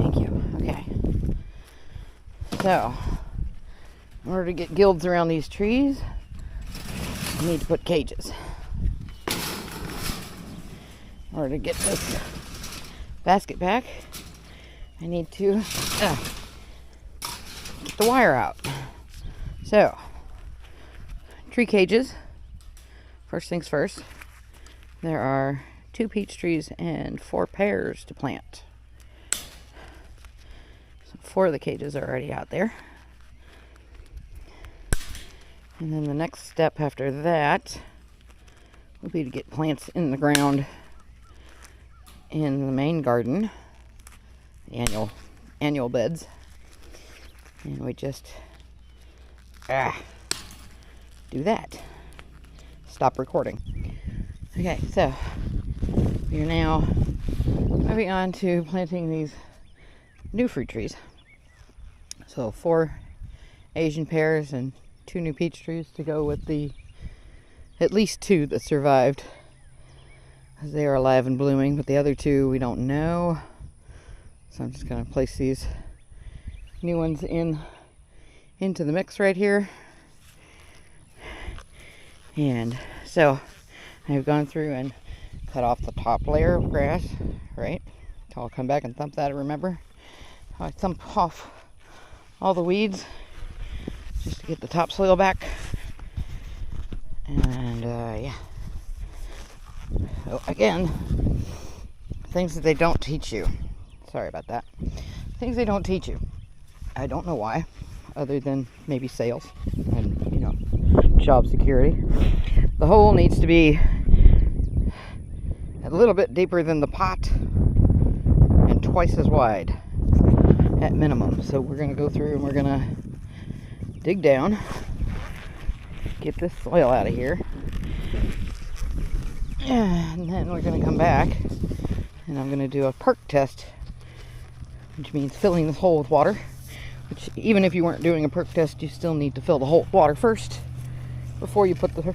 Thank you. Okay. So, in order to get gills around these trees, I need to put cages. In order to get this basket back, I need to get the wire out. So, tree cages. First things first. There are 2 peach trees and 4 pears to plant. So 4 of the cages are already out there. And then the next step after that will be to get plants in the ground in the main garden, the annual beds. And we just do that. Stop recording. Okay, so we are now moving on to planting these new fruit trees. So 4 Asian pears and 2 new peach trees to go with the at least 2 that survived, as they are alive and blooming, but the other 2 we don't know. So I'm just going to place these new ones into the mix right here. And so I've gone through and cut off the top layer of grass, right? I'll come back and thump that, remember? I thump off all the weeds just to get the topsoil back. And yeah. So again, things that they don't teach you. Sorry about that. Things they don't teach you. I don't know why, other than maybe sales and, you know, job security. The hole needs to be a little bit deeper than the pot and twice as wide at minimum. So we're going to go through and we're going to dig down, get this soil out of here, and then we're going to come back and I'm going to do a perk test, which means filling this hole with water, which even if you weren't doing a perk test, you still need to fill the hole with water first before you put the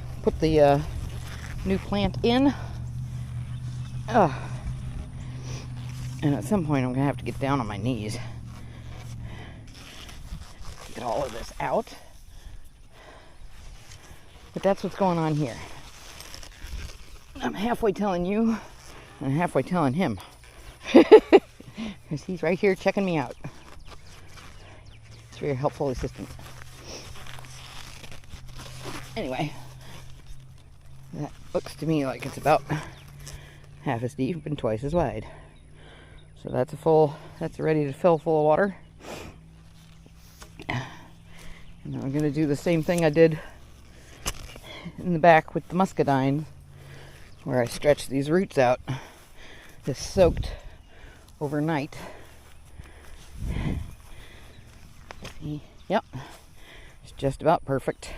new plant in. And at some point I'm going to have to get down on my knees, get all of this out. But that's what's going on here. I'm halfway telling you and halfway telling him. Because he's right here checking me out. It's a very helpful assistant. Anyway, that looks to me like it's about half as deep and twice as wide. So that's ready to fill full of water. And then I'm going to do the same thing I did in the back with the muscadine, where I stretched these roots out. This soaked overnight. See? Yep. It's just about perfect.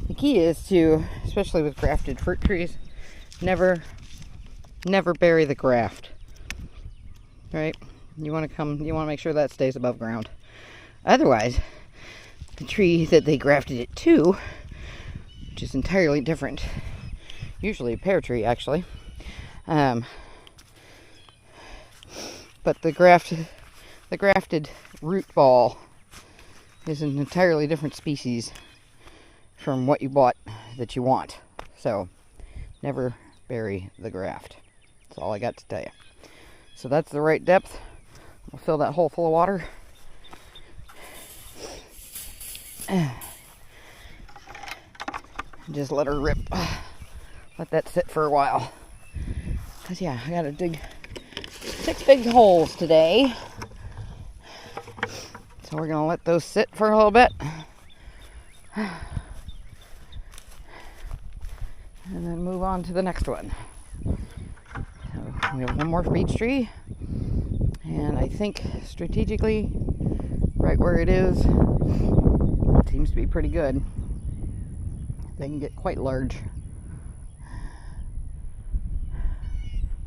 The key is to, especially with grafted fruit trees, never bury the graft. Right? You want to make sure that stays above ground. Otherwise, the tree that they grafted it to, which is entirely different, usually a pear tree actually, but the grafted root ball is an entirely different species from what you bought that you want. So never bury the graft. That's all I got to tell you. So that's the right depth. I'll fill that hole full of water. Just let her rip. Let that sit for a while. Because yeah, I gotta dig 6 big holes today. So we're gonna let those sit for a little bit. And then move on to the next one. So we have one more beech tree. And I think strategically, right where it is, it seems to be pretty good. They can get quite large.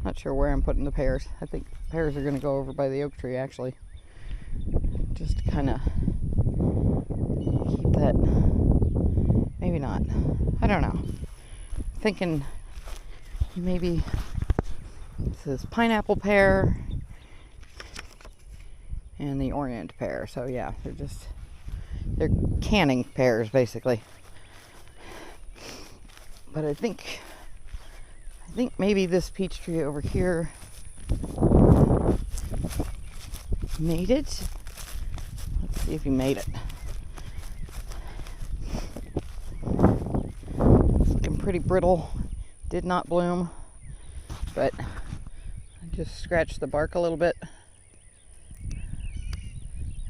Not sure where I'm putting the pears. I think pears are going to go over by the oak tree actually. Just to kind of keep that. Maybe not. I don't know. Thinking maybe this is pineapple pear and the Orient pear. So yeah, they're canning pears basically. But I think maybe this peach tree over here made it. Let's see if he made it. It's looking pretty brittle. Did not bloom, but I just scratched the bark a little bit.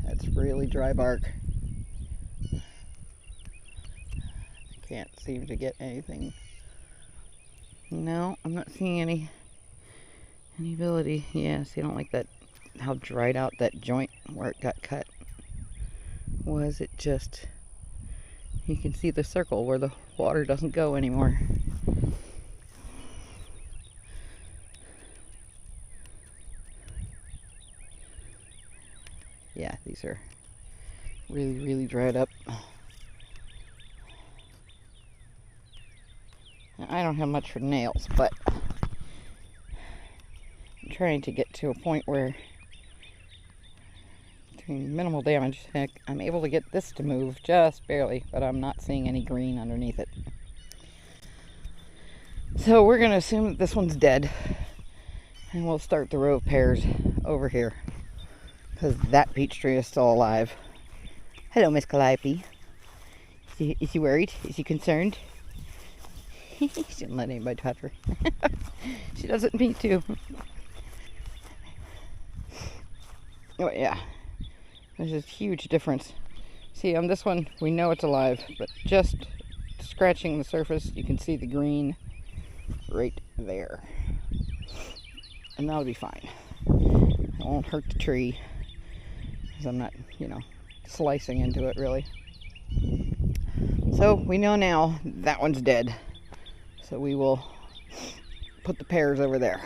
That's really dry bark. I can't seem to get anything. No, I'm not seeing any ability. Yeah, see, I don't like that, how dried out that joint where it got cut was. It just, you can see the circle where the water doesn't go anymore. Yeah, these are really, really dried up. I don't have much for nails, but I'm trying to get to a point where, doing minimal damage, heck, I'm able to get this to move just barely, but I'm not seeing any green underneath it. So we're going to assume that this one's dead, and we'll start the row of pears over here, because that peach tree is still alive. Hello, Miss Calliope. Is she worried? Is she concerned? She didn't let anybody touch her. She doesn't me too. Oh yeah, there's a huge difference. See, on this one, we know it's alive, but just scratching the surface, you can see the green right there. And that'll be fine. It won't hurt the tree, because I'm not, slicing into it really. So we know now that one's dead. So we will put the pears over there.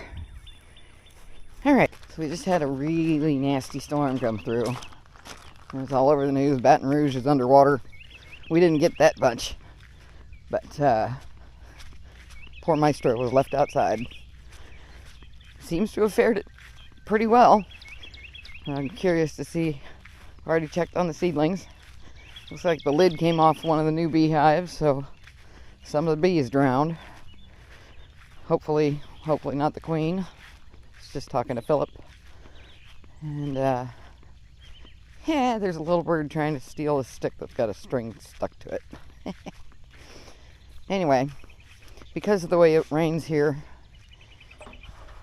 Alright, so we just had a really nasty storm come through. It was all over the news. Baton Rouge is underwater. We didn't get that much. But poor Maestro was left outside. Seems to have fared it pretty well. I'm curious to see. I've already checked on the seedlings. Looks like the lid came off one of the new beehives, so some of the bees drowned. Hopefully not the queen. It's just talking to Philip. And yeah, there's a little bird trying to steal a stick that's got a string stuck to it. Anyway, because of the way it rains here,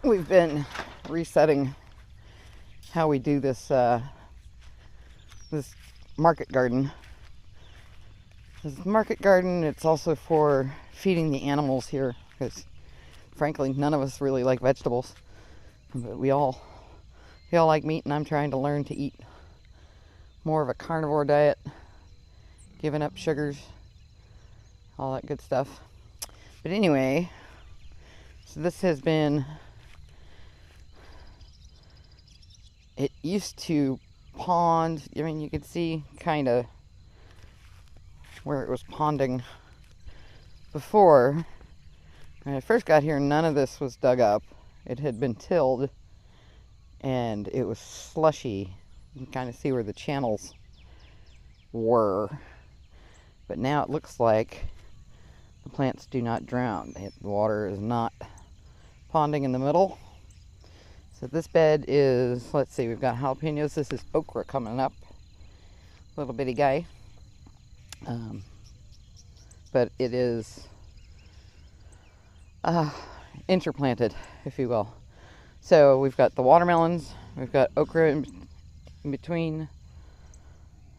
we've been resetting how we do this this market garden. This market garden, it's also for feeding the animals here, because frankly, none of us really like vegetables, but we all like meat, and I'm trying to learn to eat more of a carnivore diet, giving up sugars, all that good stuff. But anyway, so this has been, it used to pond. I mean, you could see kind of where it was ponding before. When I first got here, none of this was dug up. It had been tilled, and it was slushy. You can kind of see where the channels were. But now it looks like the plants do not drown. The water is not ponding in the middle. So this bed is, let's see, we've got jalapenos. This is okra coming up. Little bitty guy. But it is interplanted, if you will. So we've got the watermelons, we've got okra in between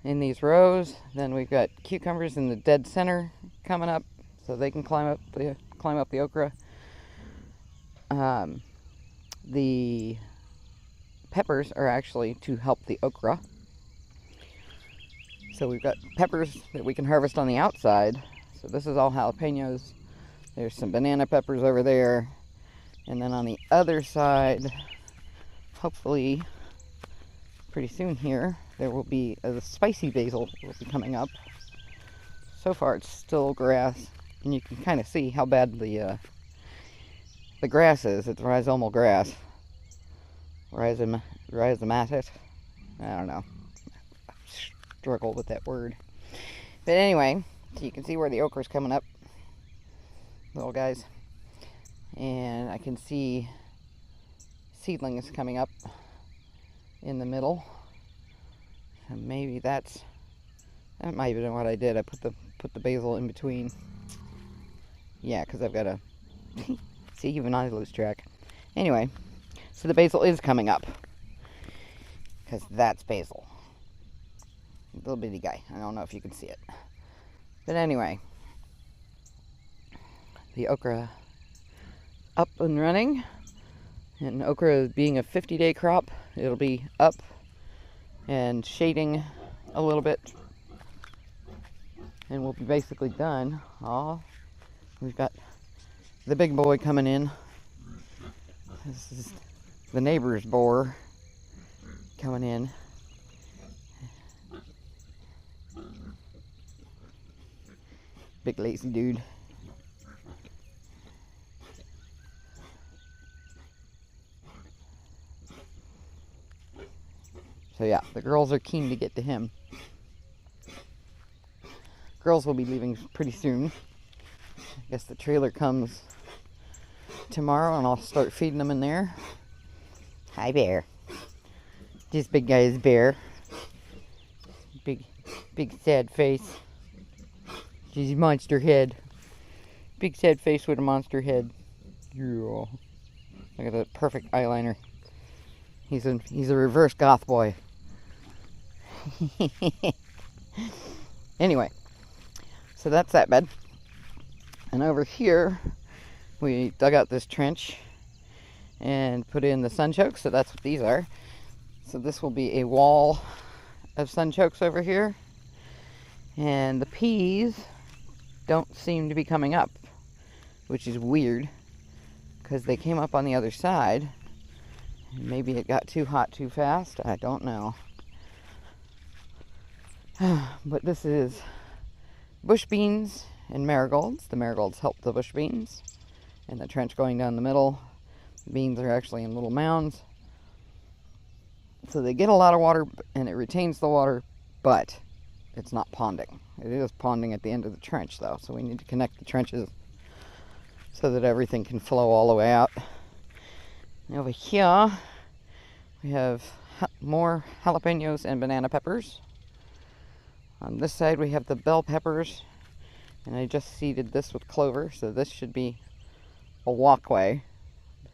in these rows. Then we've got cucumbers in the dead center coming up, so they can climb up the okra. The peppers are actually to help the okra. So we've got peppers that we can harvest on the outside. So this is all jalapenos. There's some banana peppers over there. And then on the other side, hopefully pretty soon here, there will be the spicy basil will be coming up. So far it's still grass, and you can kind of see how bad the grass is. It's rhizomal grass. Rhizomatic. I don't know. Struggle with that word. But anyway, so you can see where the okra's coming up. Little guys. And I can see seedlings coming up in the middle. And maybe that might have been what I did. I put the basil in between. Yeah, because I've got to see, even I lose track. Anyway, so the basil is coming up. Because that's basil. Little bitty guy. I don't know if you can see it. But anyway, the okra up and running. And okra being a 50-day crop, it'll be up and shading a little bit. And we'll be basically done. Oh, we've got the big boy coming in. This is the neighbor's boar coming in. Big lazy dude. So yeah, the girls are keen to get to him. Girls will be leaving pretty soon. I guess the trailer comes tomorrow and I'll start feeding them in there. Hi, Bear. This big guy is Bear. Big sad face. She's a monster head. Big sad face with a monster head. Yeah. Look at that perfect eyeliner. He's a reverse goth boy. Anyway, so that's that bed. And over here, we dug out this trench and put in the sunchokes. So that's what these are. So this will be a wall of sunchokes over here. And the peas don't seem to be coming up, which is weird because they came up on the other side. Maybe it got too hot too fast. I don't know. But this is bush beans and marigolds. The marigolds help the bush beans. And the trench going down the middle. The beans are actually in little mounds. So they get a lot of water and it retains the water, but it's not ponding. It is ponding at the end of the trench though. So we need to connect the trenches so that everything can flow all the way out. Over here, we have more jalapenos and banana peppers. On this side, we have the bell peppers, and I just seeded this with clover, so this should be a walkway.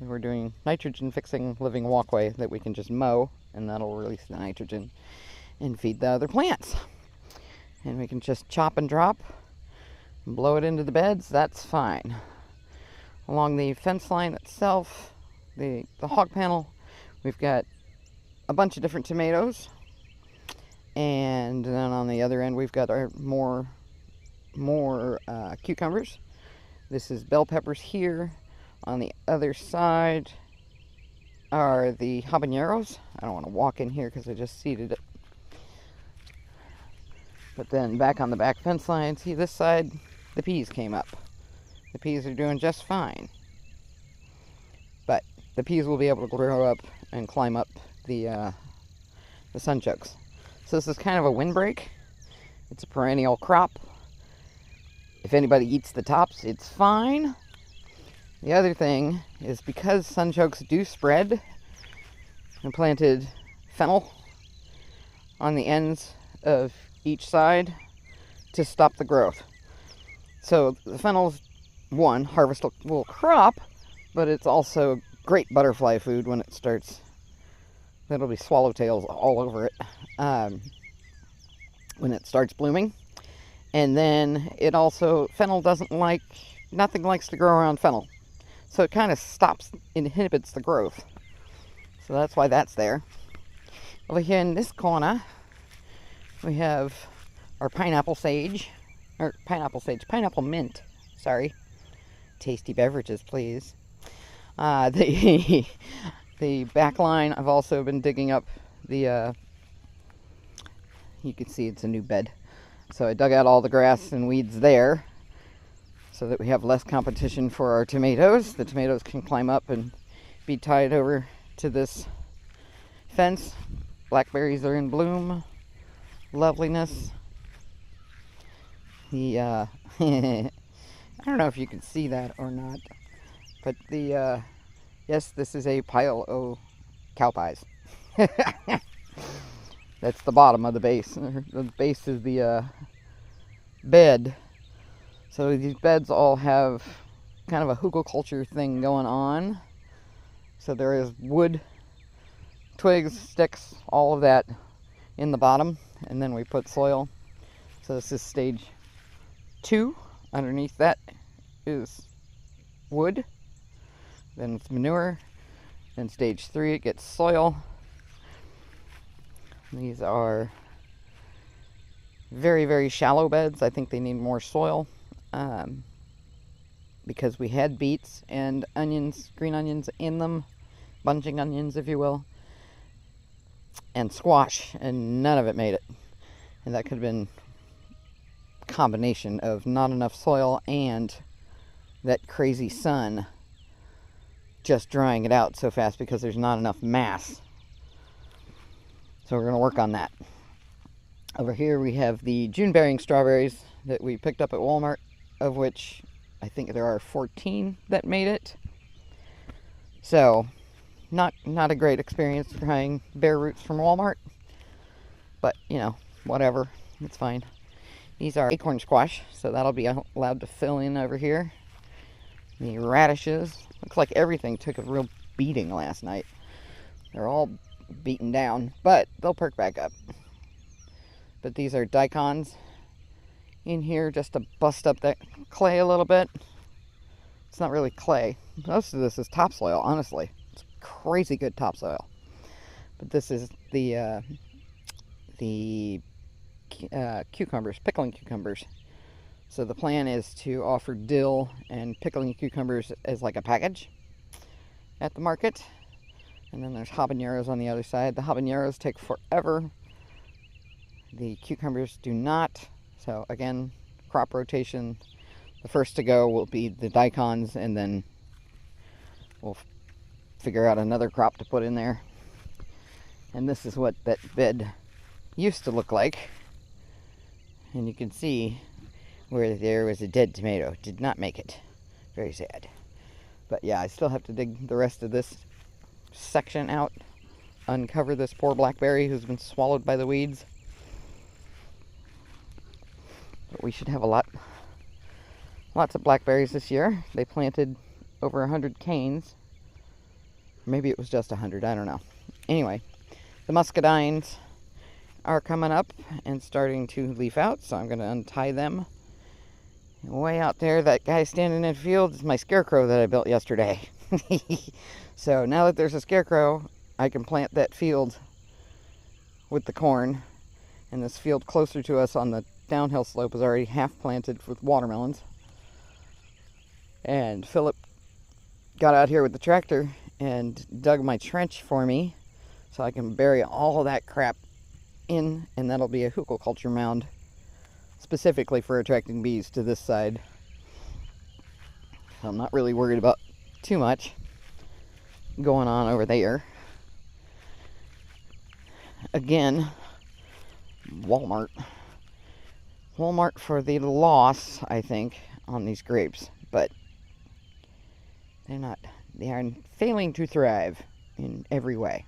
We're doing nitrogen fixing living walkway that we can just mow, and that'll release the nitrogen and feed the other plants. And we can just chop and drop and blow it into the beds. That's fine. Along the fence line itself, the hog panel, we've got a bunch of different tomatoes, and then on the other end we've got our more cucumbers. This is bell peppers here. On the other side are the habaneros. I don't want to walk in here because I just seeded it. But then back on the back fence line, see this side, the peas came up. The peas are doing just fine. But the peas will be able to grow up and climb up the sunchokes. So this is kind of a windbreak. It's a perennial crop. If anybody eats the tops, it's fine. The other thing is because sunchokes do spread, I planted fennel on the ends of each side to stop the growth. So the fennel's one harvestable crop, but it's also great butterfly food when it starts. There'll be swallowtails all over it when it starts blooming. And then it also, fennel nothing likes to grow around fennel. So it kind of inhibits the growth. So that's why that's there. Over here in this corner, we have our pineapple mint, sorry. Tasty beverages, please. The back line, I've also been digging up the, you can see it's a new bed. So I dug out all the grass and weeds there so that we have less competition for our tomatoes. The tomatoes can climb up and be tied over to this fence. Blackberries are in bloom. Loveliness. The, I don't know if you can see that or not, but the, yes, this is a pile of cow pies. That's the bottom of the base. The base is the bed. So these beds all have kind of a hugelkultur thing going on. So there is wood, twigs, sticks, all of that in the bottom, and then we put soil. So this is stage 2. Underneath that is wood, then it's manure, then stage 3 it gets soil. These are very, very shallow beds. I think they need more soil because we had beets and onions, green onions in them, bunching onions if you will, and squash, and none of it made it. And that could have been a combination of not enough soil and that crazy sun just drying it out so fast because there's not enough mass. So we're going to work on that. Over here we have the June-bearing strawberries that we picked up at Walmart, of which I think there are 14 that made it. So, not a great experience trying bare roots from Walmart, but you know, whatever, it's fine. These are acorn squash, so that'll be allowed to fill in over here. The radishes, looks like everything took a real beating last night. They're all beaten down, but they'll perk back up. But these are daikons in here just to bust up that clay a little bit. It's not really clay. Most of this is topsoil, honestly. It's crazy good topsoil. But this is the cucumbers, pickling cucumbers. So the plan is to offer dill and pickling cucumbers as like a package at the market. And then there's habaneros on the other side. The habaneros take forever. The cucumbers do not. So again, crop rotation. The first to go will be the daikons, and then we'll figure out another crop to put in there. And this is what that bed used to look like. And you can see where there was a dead tomato. Did not make it. Very sad. But yeah, I still have to dig the rest of this section out, uncover this poor blackberry who's been swallowed by the weeds. But we should have lots of blackberries this year. They planted over 100 canes. Maybe it was just 100, I don't know. Anyway, the muscadines are coming up and starting to leaf out, so I'm going to untie them. Way out there, that guy standing in the field is my scarecrow that I built yesterday. So now that there's a scarecrow, I can plant that field with the corn. And this field closer to us on the downhill slope is already half planted with watermelons. And Philip got out here with the tractor and dug my trench for me so I can bury all of that crap in, and that'll be a hugelkultur mound specifically for attracting bees to this side. So I'm not really worried about too much going on over there. Again, Walmart for the loss, I think, on these grapes, but they are failing to thrive in every way.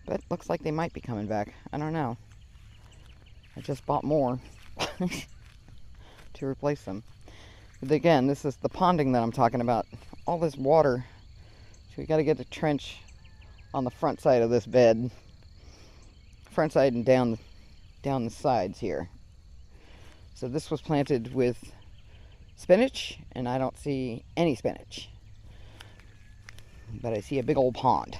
But looks like they might be coming back. I don't know. I just bought more to replace them. But again, this is the ponding that I'm talking about. All this water. So we got to get a trench on the front side of this bed. Front side and down the sides here. So this was planted with spinach, and I don't see any spinach. But I see a big old pond.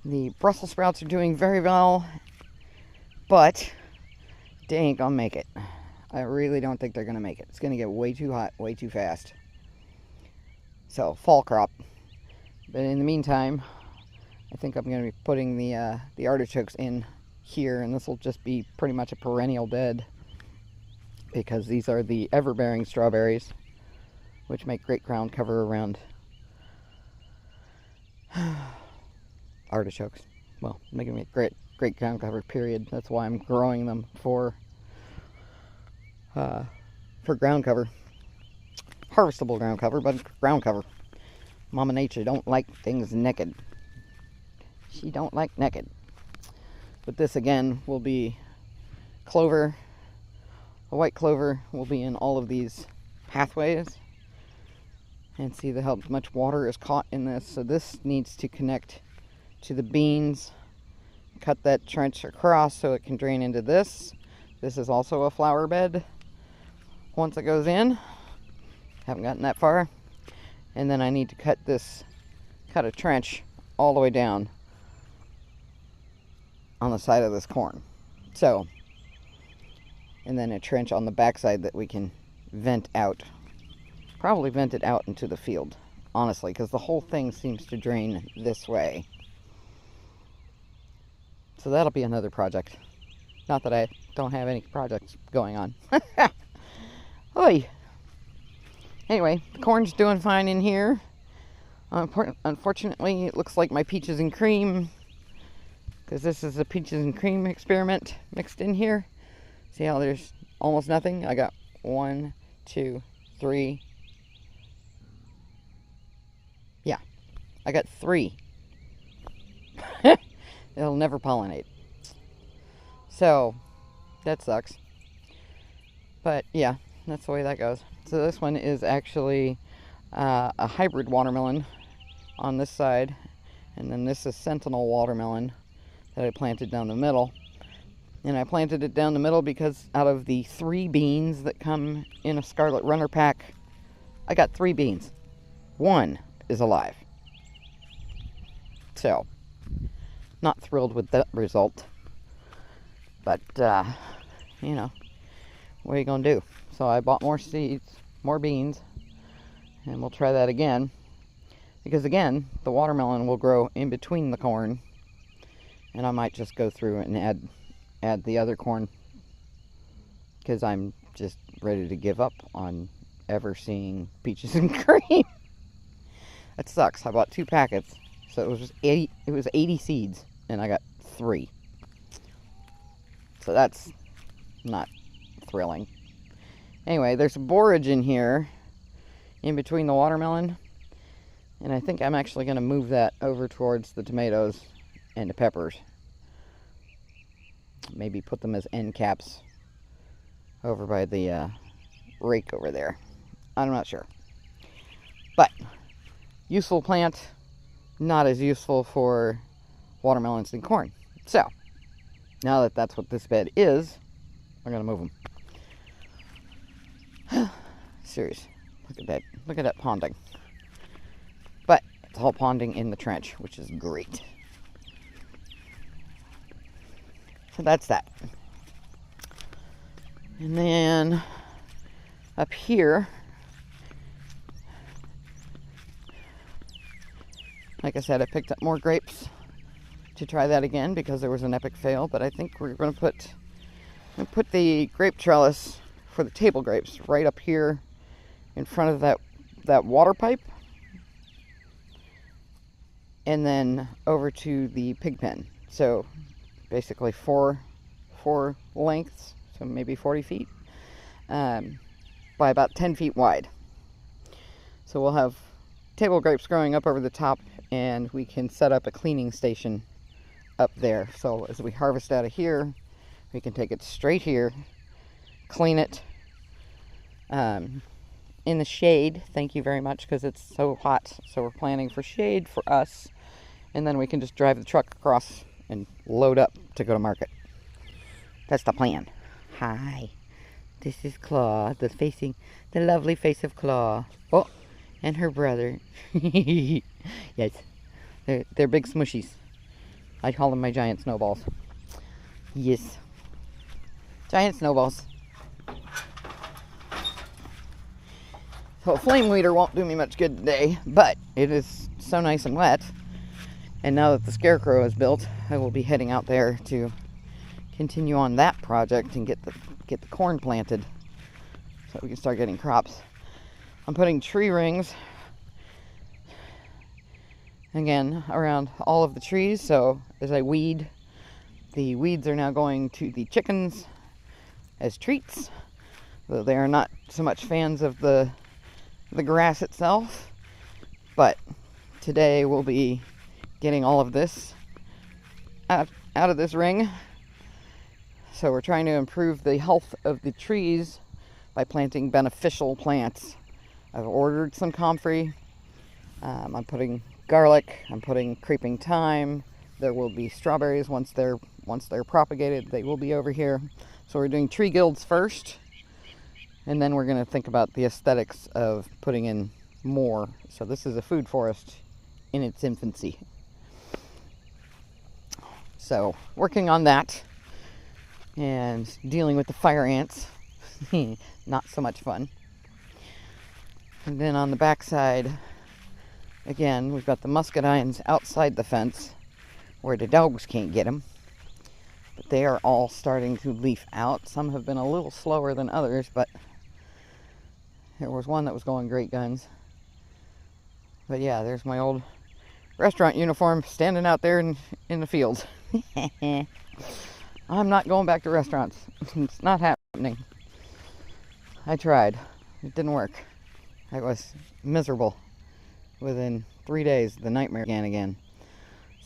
The Brussels sprouts are doing very well, but they ain't gonna make it. I really don't think they're gonna make it. It's gonna get way too hot, way too fast. So, fall crop. But in the meantime, I think I'm gonna be putting the artichokes in here, and this will just be pretty much a perennial bed because these are the ever-bearing strawberries, which make great ground cover around Artichokes. Well, making me great ground cover, period. That's why I'm growing them for ground cover. Harvestable ground cover, but ground cover. Mama Nature don't like things naked. She don't like naked. But this again will be clover. The white clover will be in all of these pathways. And see how much water is caught in this. So this needs to connect to the beans. Cut that trench across so it can drain into this. This is also a flower bed. Once it goes in, haven't gotten that far. And then I need to cut a trench all the way down on the side of this corn. So, and then a trench on the backside that we can vent out. Probably vent it out into the field, honestly, because the whole thing seems to drain this way. So that'll be another project. Not that I don't have any projects going on. Oy. Anyway, the corn's doing fine in here. Unfortunately, it looks like my peaches and cream, because this is a peaches and cream experiment mixed in here. See how there's almost nothing? I got 1, 2, 3. Yeah, I got 3. It'll never pollinate. So, that sucks. But yeah, that's the way that goes. So this one is actually a hybrid watermelon on this side. And then this is sentinel watermelon that I planted down the middle. And I planted it down the middle because out of the 3 beans that come in a Scarlet Runner pack, I got 3 beans. 1 is alive. So, not thrilled with that result. But, you know, what are you going to do? So I bought more seeds, more beans, and we'll try that again. Because again, the watermelon will grow in between the corn. And I might just go through and add the other corn. Because I'm just ready to give up on ever seeing peaches and cream. That sucks. I bought 2 packets. So it was just 80 seeds. And I got 3. So that's not thrilling. Anyway, there's a borage in here in between the watermelon. And I think I'm actually going to move that over towards the tomatoes and the peppers. Maybe put them as end caps over by the rake over there. I'm not sure. But, useful plant, not as useful for watermelons and corn. So, now that that's what this bed is, I'm going to move them. Serious. Look at that ponding. But it's all ponding in the trench, which is great. So that's that. And then up here, like I said, I picked up more grapes to try that again because there was an epic fail. But I think we're going to put the grape trellis for the table grapes right up here in front of that water pipe, and then over to the pig pen. So basically four lengths, so maybe 40 feet by about 10 feet wide. So we'll have table grapes growing up over the top, and we can set up a cleaning station up there. So as we harvest out of here, we can take it straight here, clean it in the shade. Thank you very much, because it's so hot. So we're planning for shade for us, and then we can just drive the truck across and load up to go to market. That's the plan. Hi, this is Claw, the lovely face of Claw. Oh, and her brother. Yes, they're big smushies. I call them my giant snowballs. Yes, giant snowballs. So a flame weeder won't do me much good today, but it is so nice and wet. And now that the scarecrow is built, I will be heading out there to continue on that project and get the corn planted so we can start getting crops. I'm putting tree rings again around all of the trees. So as I weed, the weeds are now going to the chickens as treats. Though they are not so much fans of the grass itself. But today we'll be getting all of this out of this ring. So we're trying to improve the health of the trees by planting beneficial plants. I've ordered some comfrey. I'm putting garlic. I'm putting creeping thyme. There will be strawberries once they're propagated. They will be over here. So we're doing tree guilds first, and then we're going to think about the aesthetics of putting in more. So this is a food forest in its infancy. So working on that and dealing with the fire ants. Not so much fun. And then on the backside, again, we've got the muscadines outside the fence where the dogs can't get them. But they are all starting to leaf out. Some have been a little slower than others, but there was one that was going great guns. But yeah, there's my old restaurant uniform standing out there in the field. I'm not going back to restaurants. It's not happening. I tried. It didn't work. I was miserable. Within 3 days, the nightmare began again.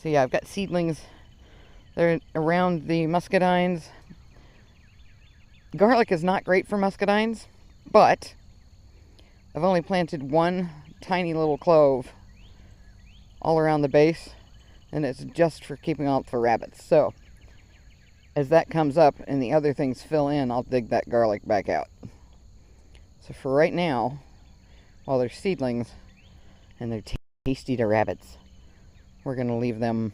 So yeah, I've got seedlings. They're around the muscadines. Garlic is not great for muscadines, but I've only planted one tiny little clove all around the base, and it's just for keeping out for rabbits. So as that comes up and the other things fill in, I'll dig that garlic back out. So for right now, while they're seedlings and they're tasty to rabbits, we're gonna leave them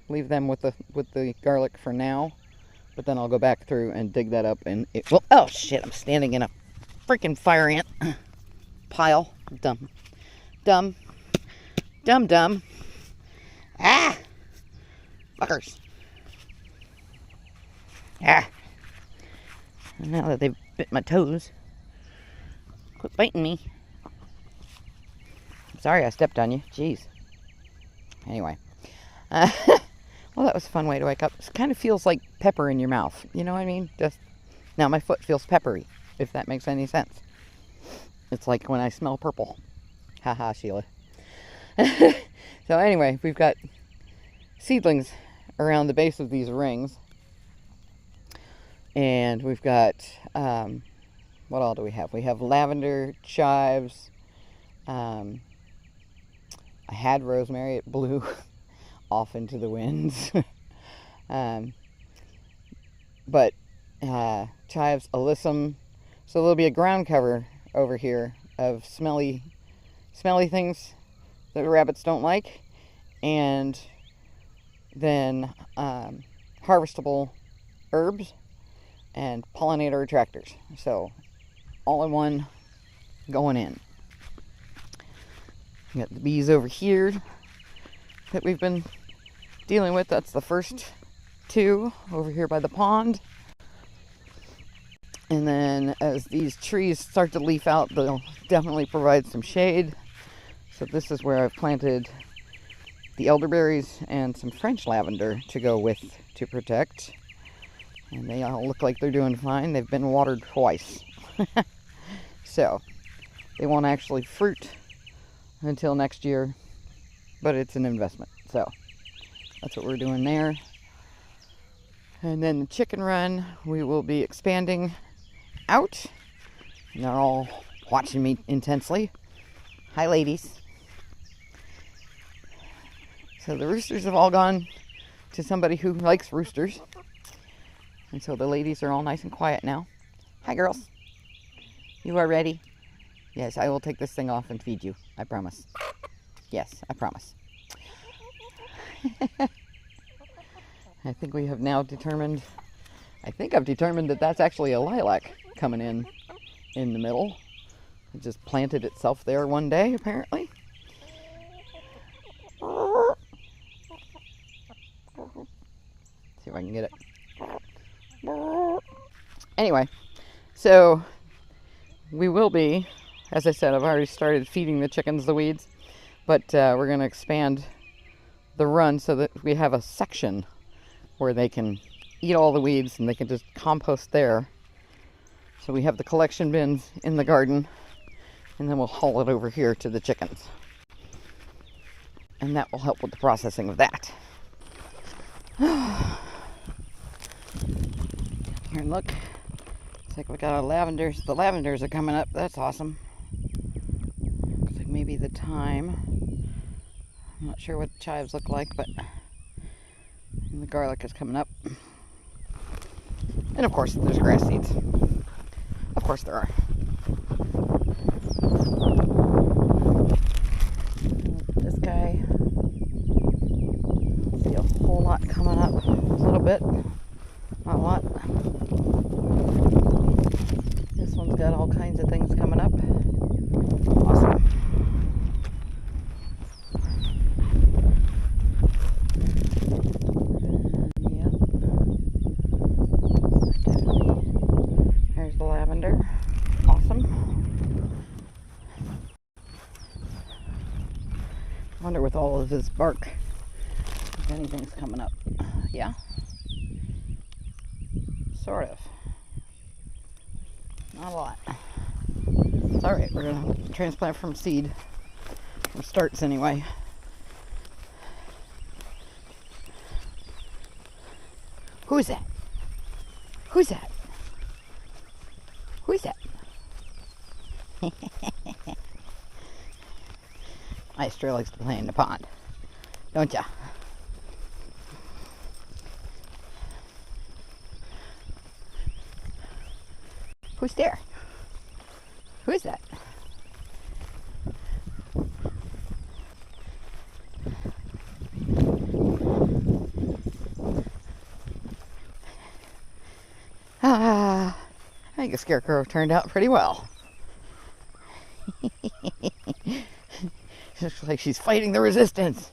with the garlic for now. But then I'll go back through and dig that up, and well, oh shit! I'm standing in a freaking fire ant pile. Dumb. Ah, fuckers. Ah. Now that they've bit my toes. Quit biting me. I'm sorry I stepped on you. Jeez. Anyway. Well, that was a fun way to wake up. It kind of feels like pepper in your mouth. You know what I mean? Just now my foot feels peppery, if that makes any sense. It's like when I smell purple. Haha, Sheila. So anyway, we've got seedlings around the base of these rings. And we've got... what all do we have? We have lavender, chives. I had rosemary. It blew off into the winds. But chives, alyssum. So there'll be a ground cover over here of smelly things that rabbits don't like. And then harvestable herbs and pollinator attractors. So all in one going in. We got the bees over here that we've been dealing with. That's the first two over here by the pond. And then as these trees start to leaf out, they'll definitely provide some shade. So this is where I've planted the elderberries and some French lavender to go with to protect. And they all look like they're doing fine. They've been watered twice. So they won't actually fruit until next year, but it's an investment. So that's what we're doing there. And then the chicken run, we will be expanding out. And they're all watching me intensely. Hi, ladies. So the roosters have all gone to somebody who likes roosters. And so the ladies are all nice and quiet now. Hi, girls. You are ready? Yes, I will take this thing off and feed you. I promise. Yes, I promise. I think we have now determined... I think I've determined that that's actually a lilac coming in the middle. It just planted itself there one day, apparently. See if I can get it. Anyway, so we will be, as I said, I've already started feeding the chickens the weeds, but we're going to expand the run so that we have a section where they can eat all the weeds and they can just compost there. So we have the collection bins in the garden, and then we'll haul it over here to the chickens. And that will help with the processing of that. Here, look. Looks like we got our lavenders. The lavenders are coming up. That's awesome. Looks like maybe the thyme. I'm not sure what the chives look like, but the garlic is coming up. And of course, there's grass seeds. Of course there are. This guy, see a whole lot coming up. A little bit, not a lot. This one's got all kinds of things coming up. Awesome. Yep. Definitely. There's the lavender. Awesome. I wonder with all of this bark if anything's coming up. Yeah. Sort of. Not a lot. It's alright, we're going to transplant from seed. From starts anyway. Who's that? Who's that? Who's that? Maestro likes to play in the pond, don't ya? Who's there? Who is that? I think the scarecrow turned out pretty well. Looks like she's fighting the resistance.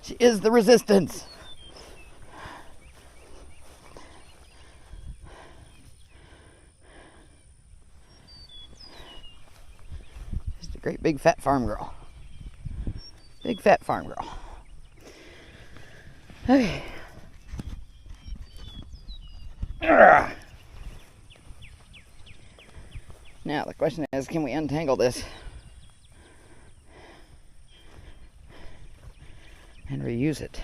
She is the resistance. Just a great big fat farm girl. Big fat farm girl. Okay. Now the question is, can we untangle this and reuse it?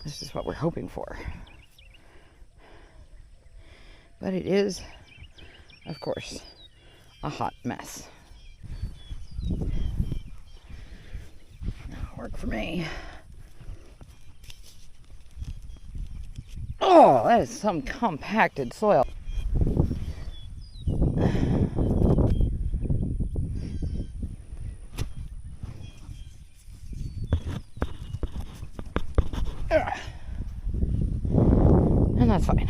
This is what we're hoping for. But it is, of course, a hot mess. That'll work for me. Oh, that is some compacted soil. And that's fine.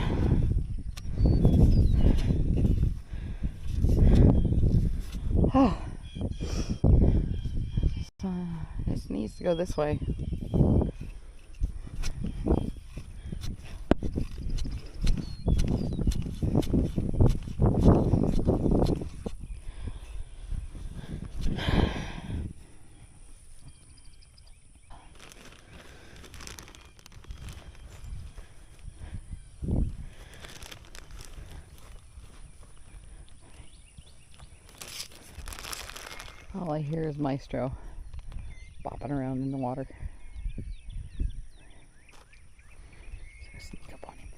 Oh. This needs to go this way. All I hear is Maestro bopping around in the water. So sneak up on him.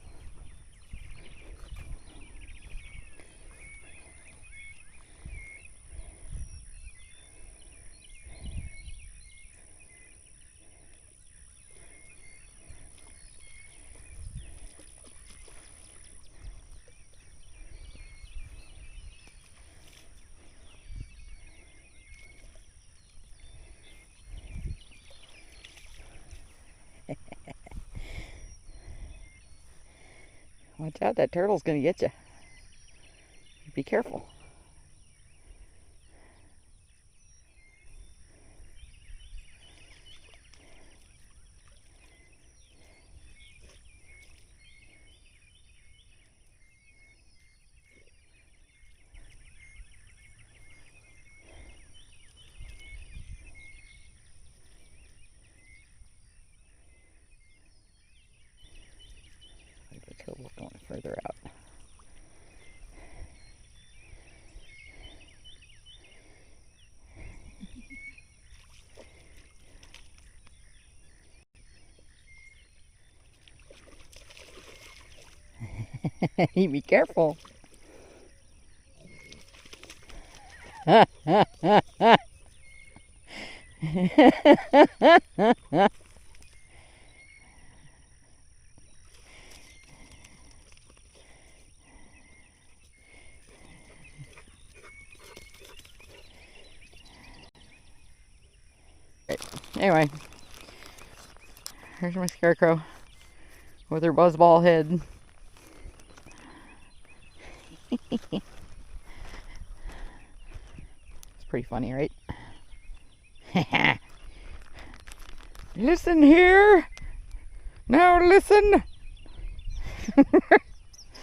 Watch out, that turtle's gonna get you. Be careful. You be careful. Anyway, here's my scarecrow with her buzzball head. It's pretty funny, right? Listen here. Now listen.